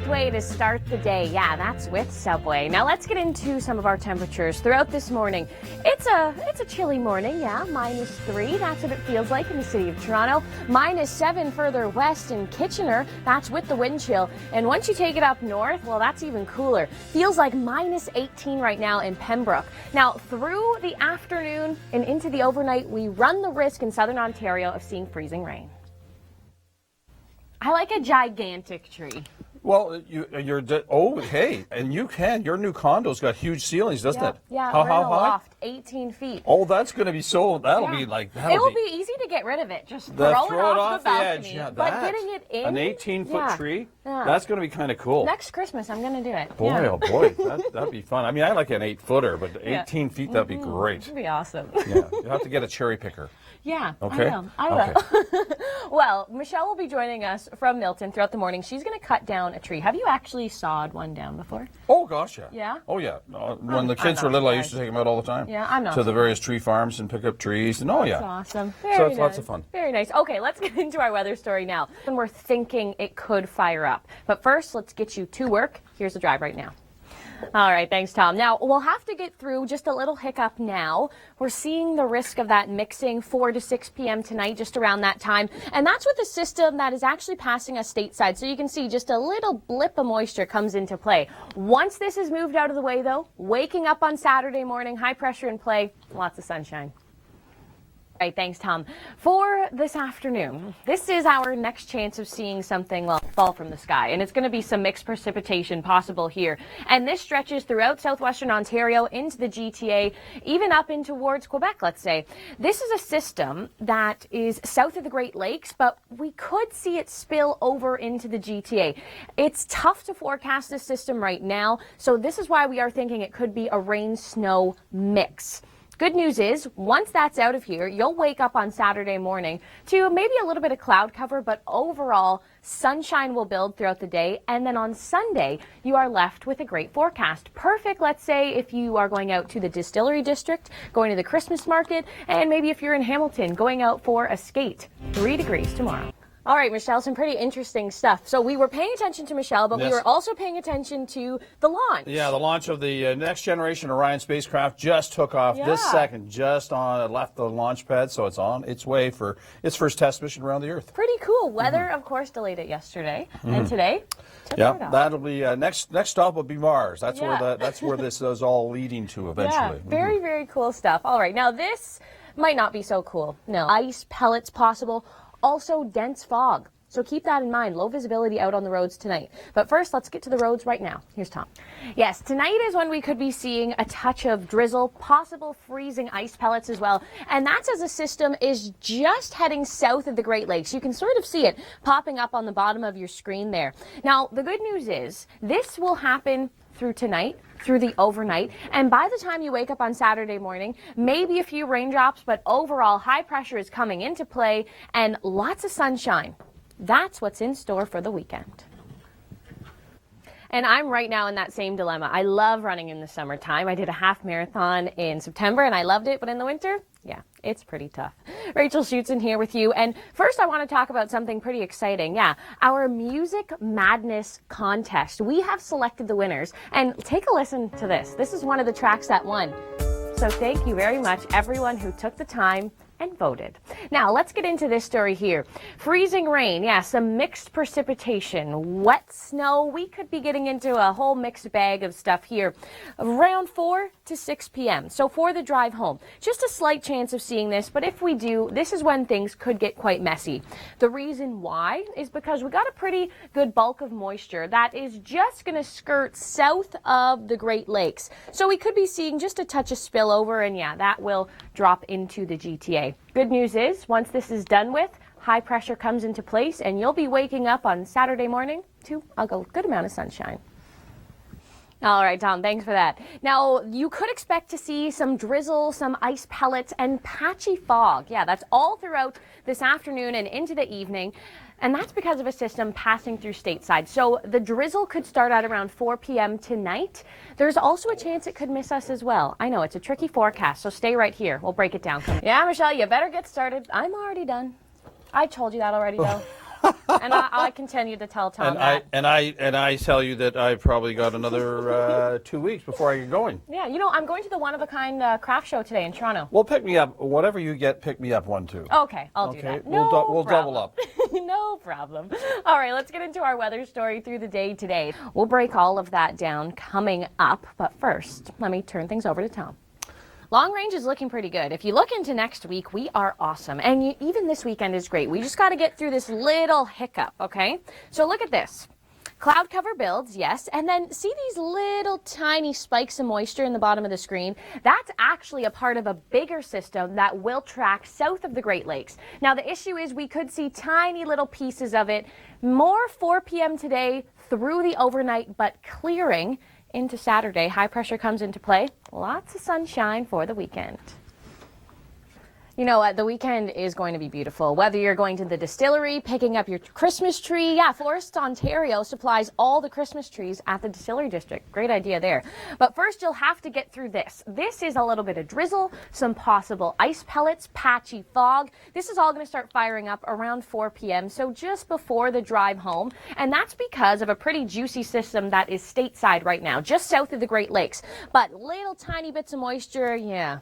perfect way to start the day. Yeah, that's with Subway. Now let's get into some of our temperatures throughout this morning. It's a chilly morning, yeah, -3. That's what it feels like in the city of Toronto. -7 further west in Kitchener. That's with the wind chill. And once you take it up north, well, that's even cooler. Feels like -18 right now in Pembroke. Now, through the afternoon and into the overnight, we run the risk in southern Ontario of seeing freezing rain. I like a gigantic tree. Well, hey, and you can. Your new condo's got huge ceilings, doesn't it? Yeah, how we're in a high? loft, 18 feet. Oh, that's going to be so. That'll be like. It will be easy to get rid of it. Just throw it off the balcony. Edge. Yeah, but getting it in an 18-foot tree. Yeah. That's going to be kind of cool. Next Christmas, I'm going to do it. Boy, oh boy, that'd be fun. I mean, I like an 8-footer, but 18 feet, that'd be great. That'd be awesome. Yeah, you have to get a cherry picker. Yeah, okay. I will. Well, Michelle will be joining us from Milton throughout the morning. She's going to cut down a tree. Have you actually sawed one down before? Oh, gosh, yeah. Yeah? Oh, yeah. When the kids were little, I used to take them out all the time. Yeah, I'm not. To the various tree farms and pick up trees. And That's awesome. Very so it's nice. lots of fun. Very nice. Okay, let's get into our weather story now. And we're thinking it could fire up. But first, let's get you to work. Here's the drive right now. All right, thanks, Tom. Now, we'll have to get through just a little hiccup now. We're seeing the risk of that mixing 4 to 6 p.m. tonight, just around that time. And that's with the system that is actually passing us stateside. So you can see just a little blip of moisture comes into play. Once this is moved out of the way, though, waking up on Saturday morning, high pressure in play, lots of sunshine. All right, thanks, Tom. For this afternoon, this is our next chance of seeing something, well, fall from the sky. And it's going to be some mixed precipitation possible here. And this stretches throughout southwestern Ontario into the GTA, even up in towards Quebec, let's say. This is a system that is south of the Great Lakes, but we could see it spill over into the GTA. It's tough to forecast this system right now, so this is why we are thinking it could be a rain-snow mix. Good news is, once that's out of here, you'll wake up on Saturday morning to maybe a little bit of cloud cover, but overall, sunshine will build throughout the day. And then on Sunday, you are left with a great forecast. Perfect, let's say, if you are going out to the Distillery District, going to the Christmas market, and maybe if you're in Hamilton, going out for a skate. 3 degrees tomorrow. All right, Michelle, some pretty interesting stuff. So we were paying attention to Michelle, but we were also paying attention to the launch. Yeah, the launch of the next generation Orion spacecraft just took off this second, left the launch pad, so it's on its way for its first test mission around the Earth. Pretty cool. Weather, of course, delayed it yesterday, and today. That'll be next stop will be Mars. That's where this is all leading to eventually. Yeah, very, very cool stuff. All right, now this might not be so cool. No, ice pellets possible. Also dense fog. So keep that in mind. Low visibility out on the roads tonight. But first, let's get to the roads right now. Here's Tom. Yes, tonight is when we could be seeing a touch of drizzle, possible freezing ice pellets as well. And that's as the system is just heading south of the Great Lakes. You can sort of see it popping up on the bottom of your screen there. Now, the good news is this will happen through tonight, through the overnight, and by the time you wake up on Saturday morning, maybe a few raindrops, but overall high pressure is coming into play and lots of sunshine. That's what's in store for the weekend. And I'm right now in that same dilemma. I love running in the summertime. I did a half marathon in September and I loved it, but in the winter, yeah, it's pretty tough. Rachel Schoutsen here with you. And first I want to talk about something pretty exciting. Yeah, our Music Madness contest. We have selected the winners. And take a listen to this. This is one of the tracks that won. So thank you very much, everyone who took the time and voted. Now, let's get into this story here. Freezing rain, yeah, some mixed precipitation, wet snow. We could be getting into a whole mixed bag of stuff here around 4 to 6 p.m. So for the drive home, just a slight chance of seeing this, but if we do, this is when things could get quite messy. The reason why is because we got a pretty good bulk of moisture that is just going to skirt south of the Great Lakes. So we could be seeing just a touch of spillover, and yeah, that will drop into the GTA. Good news is, once this is done with, high pressure comes into place and you'll be waking up on Saturday morning to a good amount of sunshine. All right, Tom, thanks for that. Now, you could expect to see some drizzle, some ice pellets, and patchy fog. Yeah, that's all throughout this afternoon and into the evening. And that's because of a system passing through stateside. So the drizzle could start at around 4 p.m. tonight. There's also a chance it could miss us as well. I know, it's a tricky forecast, so stay right here. We'll break it down. Yeah, Michelle, you better get started. I'm already done. I told you that already, though. And I continue to tell Tom that. And I tell you that I've probably got another 2 weeks before I get going. Yeah, I'm going to the one-of-a-kind craft show today in Toronto. Well, pick me up. Whatever you get, pick me up one too. Okay, I'll do that. We'll double up. No problem. All right, let's get into our weather story through the day today. We'll break all of that down coming up, but first, let me turn things over to Tom. Long range is looking pretty good. If you look into next week, we are awesome. And even this weekend is great. We just got to get through this little hiccup, okay? So look at this. Cloud cover builds, yes, and then see these little tiny spikes of moisture in the bottom of the screen? That's actually a part of a bigger system that will track south of the Great Lakes. Now the issue is we could see tiny little pieces of it, more 4 p.m. today through the overnight, but clearing into Saturday. High pressure comes into play. Lots of sunshine for the weekend. You know what? The weekend is going to be beautiful. Whether you're going to the distillery, picking up your Christmas tree. Yeah, Forests Ontario supplies all the Christmas trees at the distillery district. Great idea there. But first, you'll have to get through this. This is a little bit of drizzle, some possible ice pellets, patchy fog. This is all going to start firing up around 4 p.m., so just before the drive home. And that's because of a pretty juicy system that is stateside right now, just south of the Great Lakes. But little tiny bits of moisture, yeah.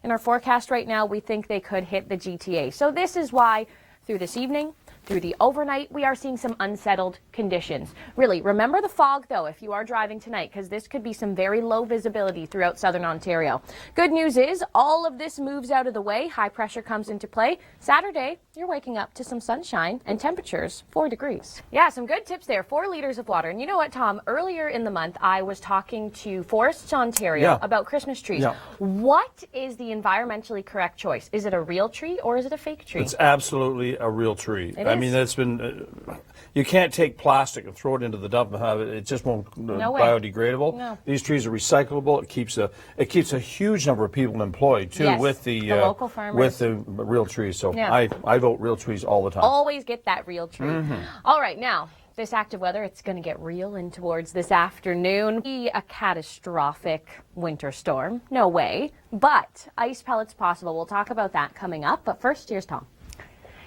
In our forecast right now, we think they could hit the GTA. So this is why through this evening, through the overnight, we are seeing some unsettled conditions. Really, remember the fog, though, if you are driving tonight, because this could be some very low visibility throughout southern Ontario. Good news is all of this moves out of the way. High pressure comes into play. Saturday, you're waking up to some sunshine and temperatures 4 degrees. Yeah, some good tips there. 4 liters of water. And you know what, Tom? Earlier in the month, I was talking to Forests Ontario about Christmas trees. Yeah. What is the environmentally correct choice? Is it a real tree or is it a fake tree? It's absolutely a real tree. I mean, that's been. You can't take plastic and throw it into the dump and have it. It just won't biodegradable. No. These trees are recyclable. It keeps a huge number of people employed too with the local farmers, with the real trees. So I vote real trees all the time. Always get that real tree. All right, now. This active weather, it's going to get real in towards this afternoon. Be a catastrophic winter storm. No way. But ice pellets possible. We'll talk about that coming up. But first, here's Tom.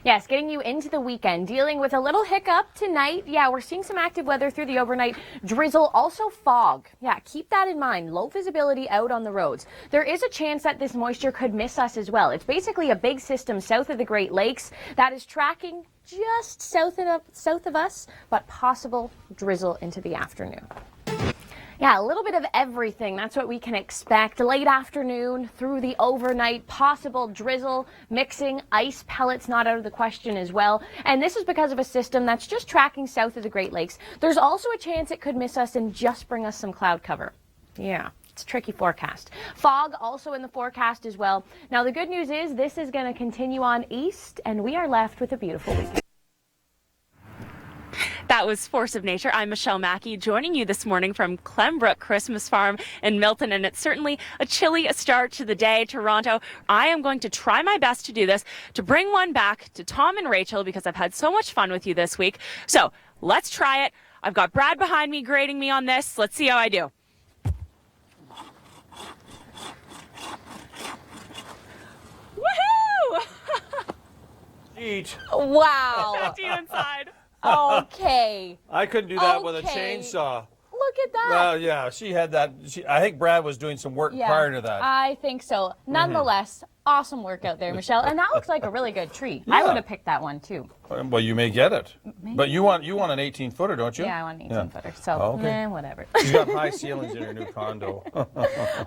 Yes, getting you into the weekend, dealing with a little hiccup tonight. Yeah, we're seeing some active weather through the overnight. Drizzle, also fog. Yeah, keep that in mind. Low visibility out on the roads. There is a chance that this moisture could miss us as well. It's basically a big system south of the Great Lakes that is tracking just south of us, but possible drizzle into the afternoon. Yeah, a little bit of everything. That's what we can expect. Late afternoon through the overnight, possible drizzle, mixing, ice pellets not out of the question as well. And this is because of a system that's just tracking south of the Great Lakes. There's also a chance it could miss us and just bring us some cloud cover. Yeah. It's a tricky forecast. Fog also in the forecast as well. Now, the good news is this is going to continue on east, and we are left with a beautiful weekend. That was Force of Nature. I'm Michelle Mackey, joining you this morning from Clembrook Christmas Farm in Milton, and it's certainly a chilly start to the day. Toronto, I am going to try my best to do this, to bring one back to Tom and Rachel, because I've had so much fun with you this week. So let's try it. I've got Brad behind me grading me on this. Let's see how I do. Woohoo! Eat. Wow. Back to you inside. Okay. I couldn't do that with a chainsaw. Look at that. Well, yeah, she had that. I think Brad was doing some work prior to that. I think so. Nonetheless, awesome work out there, Michelle. And that looks like a really good tree. Yeah. I would have picked that one too. Well, you may get it. Maybe. But you want an 18-footer, don't you? Yeah, I want an 18-footer. So, whatever. She's got high ceilings in her new condo.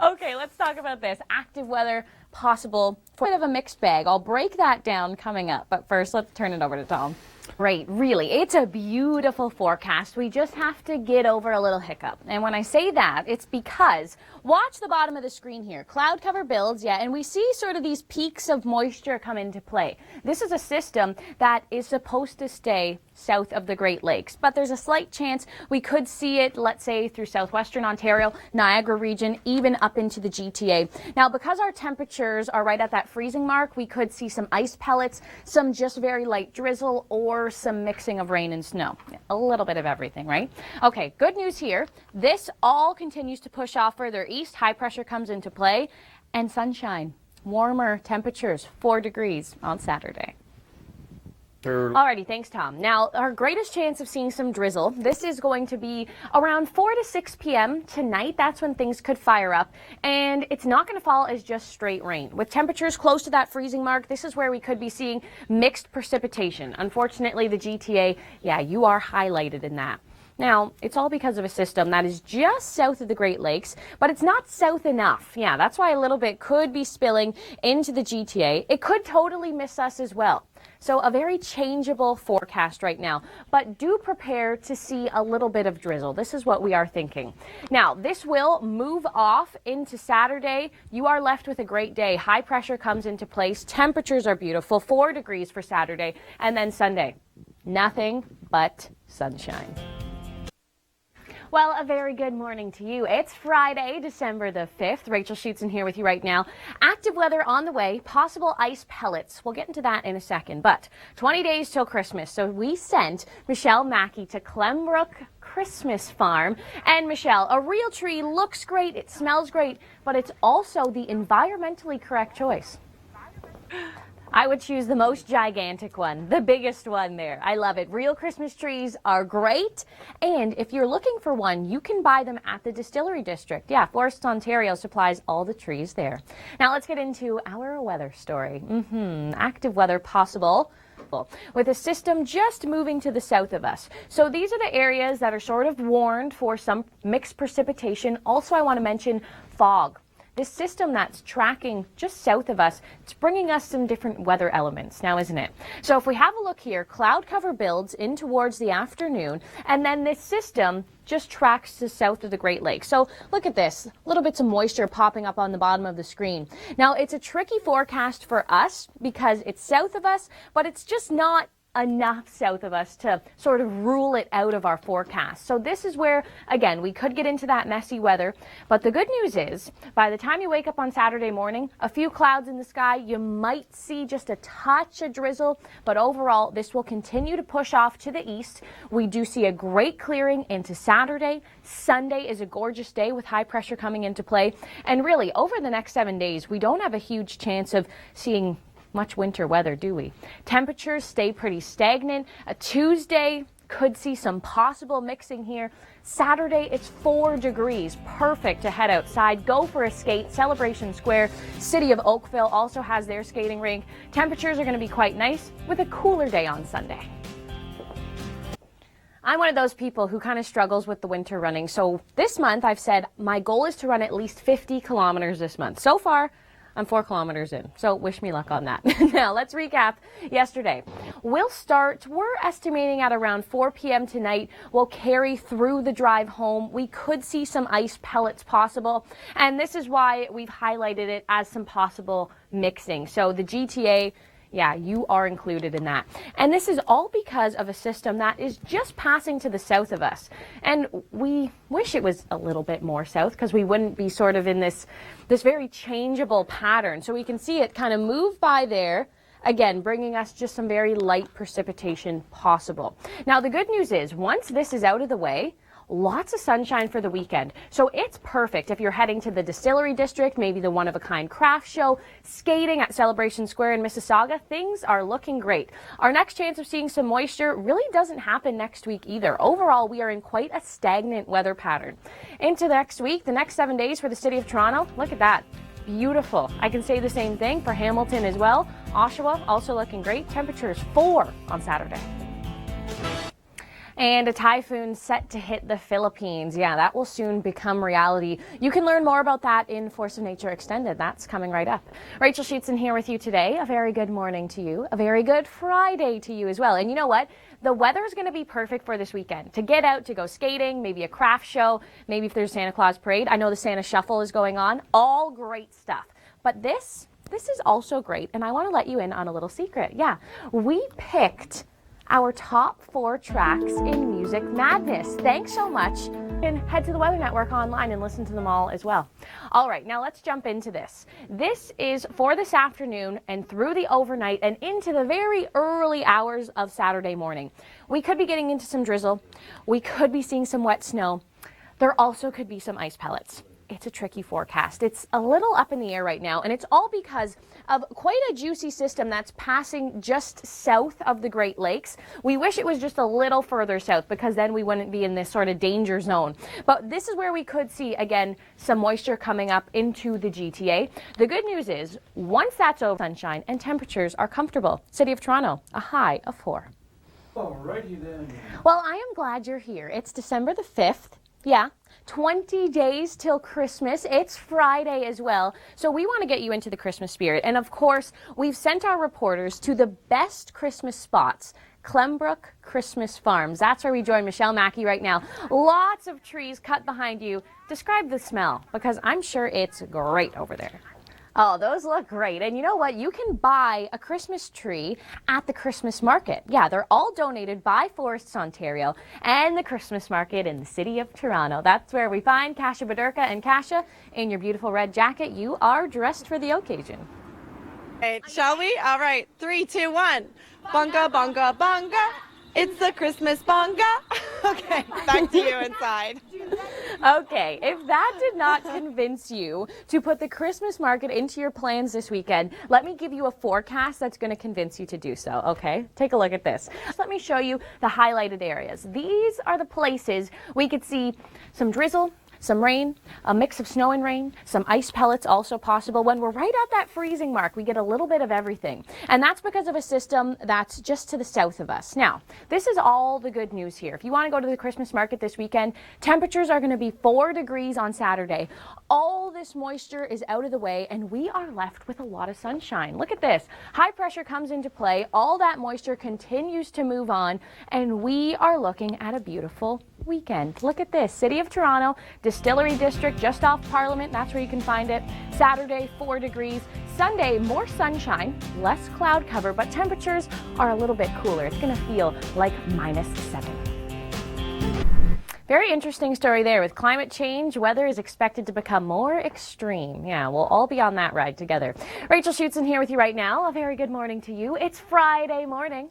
Okay, let's talk about this. Active weather possible. Bit of a mixed bag. I'll break that down coming up. But first, let's turn it over to Tom. Right, really, it's a beautiful forecast. We just have to get over a little hiccup. And when I say that, it's because, watch the bottom of the screen here. Cloud cover builds, and we see sort of these peaks of moisture come into play. This is a system that is supposed to stay south of the Great Lakes, but there's a slight chance we could see it, let's say, through southwestern Ontario, Niagara region, even up into the GTA. Now, because our temperatures are right at that freezing mark, we could see some ice pellets, some just very light drizzle, or some mixing of rain and snow. A little bit of everything, right? Okay, good news here. This all continues to push off further east. High pressure comes into play, and sunshine, warmer temperatures, 4 degrees on Saturday. Alrighty, thanks, Tom. Now, our greatest chance of seeing some drizzle, this is going to be around 4 to 6 p.m. tonight. That's when things could fire up. And it's not going to fall as just straight rain. With temperatures close to that freezing mark, this is where we could be seeing mixed precipitation. Unfortunately, the GTA, yeah, you are highlighted in that. Now, it's all because of a system that is just south of the Great Lakes, but it's not south enough. Yeah, that's why a little bit could be spilling into the GTA. It could totally miss us as well. So a very changeable forecast right now, but do prepare to see a little bit of drizzle. This is what we are thinking. Now, this will move off into Saturday. You are left with a great day. High pressure comes into place. Temperatures are beautiful, 4 degrees for Saturday, and then Sunday, nothing but sunshine. Well, a very good morning to you. It's Friday, December the 5th. Rachel Schoutsen here with you right now. Active weather on the way, possible ice pellets. We'll get into that in a second, but 20 days till Christmas. So we sent Michelle Mackey to Clembrook Christmas Farm. And Michelle, a real tree looks great, it smells great, but it's also the environmentally correct choice. I would choose the most gigantic one, the biggest one there. I love it. Real Christmas trees are great. And if you're looking for one, you can buy them at the Distillery District. Yeah, Forests Ontario supplies all the trees there. Now let's get into our weather story. Active weather possible with a system just moving to the south of us. So these are the areas that are sort of warned for some mixed precipitation. Also, I want to mention fog. This system that's tracking just south of us, it's bringing us some different weather elements now, isn't it? So if we have a look here, cloud cover builds in towards the afternoon, and then this system just tracks to south of the Great Lakes. So look at this, little bits of moisture popping up on the bottom of the screen. Now, it's a tricky forecast for us because it's south of us, but it's just not enough south of us to sort of rule it out of our forecast. So this is where, again, we could get into that messy weather. But the good news is, by the time you wake up on Saturday morning, a few clouds in the sky, you might see just a touch of drizzle. But overall, this will continue to push off to the east. We do see a great clearing into Saturday. Sunday is a gorgeous day with high pressure coming into play. And really, over the next 7 days, we don't have a huge chance of seeing much winter weather, do we? Temperatures stay pretty stagnant. A Tuesday could see some possible mixing here. Saturday, it's 4 degrees. Perfect to head outside. Go for a skate. Celebration Square, City of Oakville also has their skating rink. Temperatures are going to be quite nice with a cooler day on Sunday. I'm one of those people who kind of struggles with the winter running. So this month I've said my goal is to run at least 50 kilometers this month. So far, I'm 4 kilometers in, so wish me luck on that. Now, let's recap yesterday. We're estimating at around 4 p.m. tonight. We'll carry through the drive home. We could see some ice pellets possible, and this is why we've highlighted it as some possible mixing. So the GTA, yeah, you are included in that. And this is all because of a system that is just passing to the south of us. And we wish it was a little bit more south because we wouldn't be sort of in this very changeable pattern. So we can see it kind of move by there, again, bringing us just some very light precipitation possible. Now, the good news is once this is out of the way, lots of sunshine for the weekend. So it's perfect if you're heading to the Distillery District, maybe the one-of-a-kind craft show, skating at Celebration Square in Mississauga. Things are looking great. Our next chance of seeing some moisture really doesn't happen next week either. Overall, we are in quite a stagnant weather pattern. Into next week, the next 7 days for the City of Toronto, look at that. Beautiful. I can say the same thing for Hamilton as well. Oshawa also looking great. Temperatures 4 on Saturday. And a typhoon set to hit the Philippines. Yeah, that will soon become reality. You can learn more about that in Force of Nature Extended. That's coming right up. Rachel Schoutsen here with you today. A very good morning to you. A very good Friday to you as well. And you know what? The weather is going to be perfect for this weekend. To get out, to go skating, maybe a craft show, maybe if there's a Santa Claus parade. I know the Santa Shuffle is going on. All great stuff. But this is also great. And I want to let you in on a little secret. Yeah, we picked our top 4 tracks in Music Madness. Thanks so much. And head to the Weather Network online and listen to them all as well. All right, now let's jump into this. This is for this afternoon and through the overnight and into the very early hours of Saturday morning. We could be getting into some drizzle. We could be seeing some wet snow. There also could be some ice pellets. it's a tricky forecast. It's a little up in the air right now, and it's all because of quite a juicy system that's passing just south of the Great Lakes. We wish it was just a little further south because then we wouldn't be in this sort of danger zone. But this is where we could see, again, some moisture coming up into the GTA. The good news is, once that's over, sunshine and temperatures are comfortable. City of Toronto, a high of 4. Alrighty then. Well, I am glad you're here. It's December the 5th. Yeah, 20 days till Christmas. It's Friday as well. So we want to get you into the Christmas spirit. And of course, we've sent our reporters to the best Christmas spots. Clembrook Christmas Farms. That's where we join Michelle Mackey right now. Lots of trees cut behind you. Describe the smell, because I'm sure it's great over there. Oh, those look great. And you know what? You can buy a Christmas tree at the Christmas market. Yeah, they're all donated by Forests Ontario and the Christmas market in the City of Toronto. That's where we find Kasia Badurka. And Kasia, in your beautiful red jacket, you are dressed for the occasion. Right, shall we? All right, 3, 2, 1. Bunga, bunga, bunga. It's the Christmas bonga. Okay, back to you inside. Okay, if that did not convince you to put the Christmas market into your plans this weekend, let me give you a forecast that's going to convince you to do so, okay? Take a look at this. Let me show you the highlighted areas. These are the places we could see some drizzle, some rain, a mix of snow and rain, some ice pellets also possible. When we're right at that freezing mark, we get a little bit of everything. And that's because of a system that's just to the south of us. Now, this is all the good news here. If you want to go to the Christmas market this weekend, temperatures are going to be 4 degrees on Saturday. All this moisture is out of the way, and we are left with a lot of sunshine. Look at this. High pressure comes into play. All that moisture continues to move on, and we are looking at a beautiful weekend. Look at this. City of Toronto, Distillery District, just off Parliament. That's where you can find it. Saturday, 4 degrees. Sunday, more sunshine, less cloud cover, but temperatures are a little bit cooler. It's going to feel like -7. Very interesting story there. With climate change, weather is expected to become more extreme. Yeah, we'll all be on that ride together. Rachel Schoutsen here with you right now. A very good morning to you. It's Friday morning.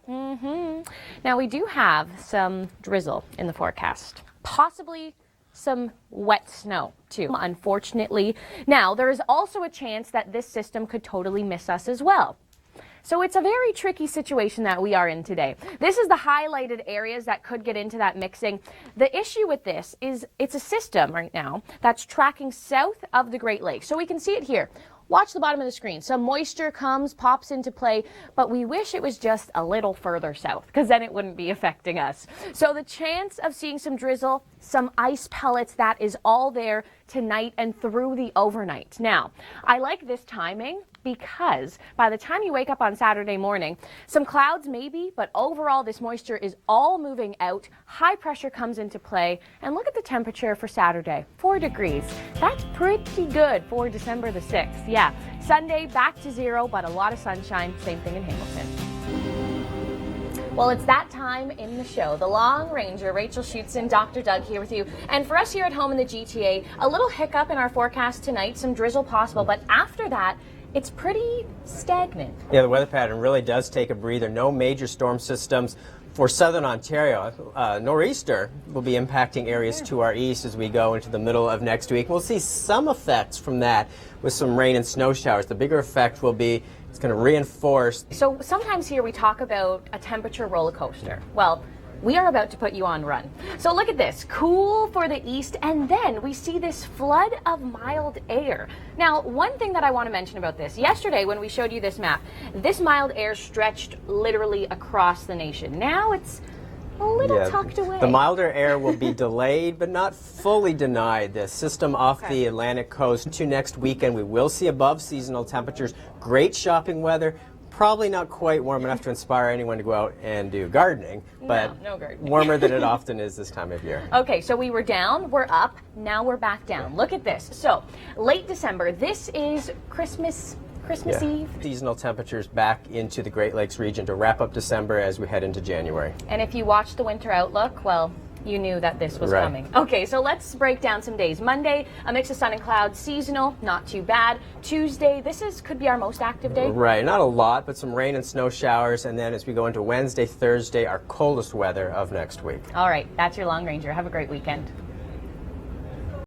Now, we do have some drizzle in the forecast. Possibly some wet snow, too, unfortunately. Now, there is also a chance that this system could totally miss us as well. So it's a very tricky situation that we are in today. This is the highlighted areas that could get into that mixing. The issue with this is it's a system right now that's tracking south of the Great Lakes. So we can see it here. Watch the bottom of the screen. Some moisture comes, pops into play, but we wish it was just a little further south because then it wouldn't be affecting us. So the chance of seeing some drizzle, some ice pellets, that is all there tonight and through the overnight. Now, I like this timing because by the time you wake up on Saturday morning, some clouds maybe, but overall this moisture is all moving out. High pressure comes into play, and look at the temperature for Saturday, 4 degrees. That's pretty good for December the 6th. Yeah, Sunday back to 0, but a lot of sunshine. Same thing in Hamilton. Well, it's that time in the show. The Long Ranger, Rachel Schoutsen, Dr. Doug here with you. And for us here at home in the GTA, a little hiccup in our forecast tonight, some drizzle possible, but after that, it's pretty stagnant. Yeah, the weather pattern really does take a breather. No major storm systems for southern Ontario. Nor'easter will be impacting areas to our east as we go into the middle of next week. We'll see some effects from that with some rain and snow showers. The bigger effect will be it's going to reinforce. So sometimes here we talk about a temperature roller coaster. Well, we are about to put you on run. So look at this, cool for the east, and then we see this flood of mild air. Now, one thing that I want to mention about this, yesterday when we showed you this map, this mild air stretched literally across the nation. Now it's a little tucked away. The milder air will be delayed, but not fully denied. The system off the Atlantic coast to next weekend, we will see above seasonal temperatures, great shopping weather. Probably not quite warm enough to inspire anyone to go out and do gardening, but no gardening. Warmer than it often is this time of year. Okay, so we were down, we're up, now we're back down. Look at this. So, late December, this is Christmas Eve. Seasonal temperatures back into the Great Lakes region to wrap up December as we head into January. And if you watch the winter outlook, well, you knew that this was coming. Okay, so let's break down some days. Monday, a mix of sun and clouds, seasonal, not too bad. Tuesday, could be our most active day. Right, not a lot, but some rain and snow showers. And then as we go into Wednesday, Thursday, our coldest weather of next week. All right, that's your Long Ranger. Have a great weekend.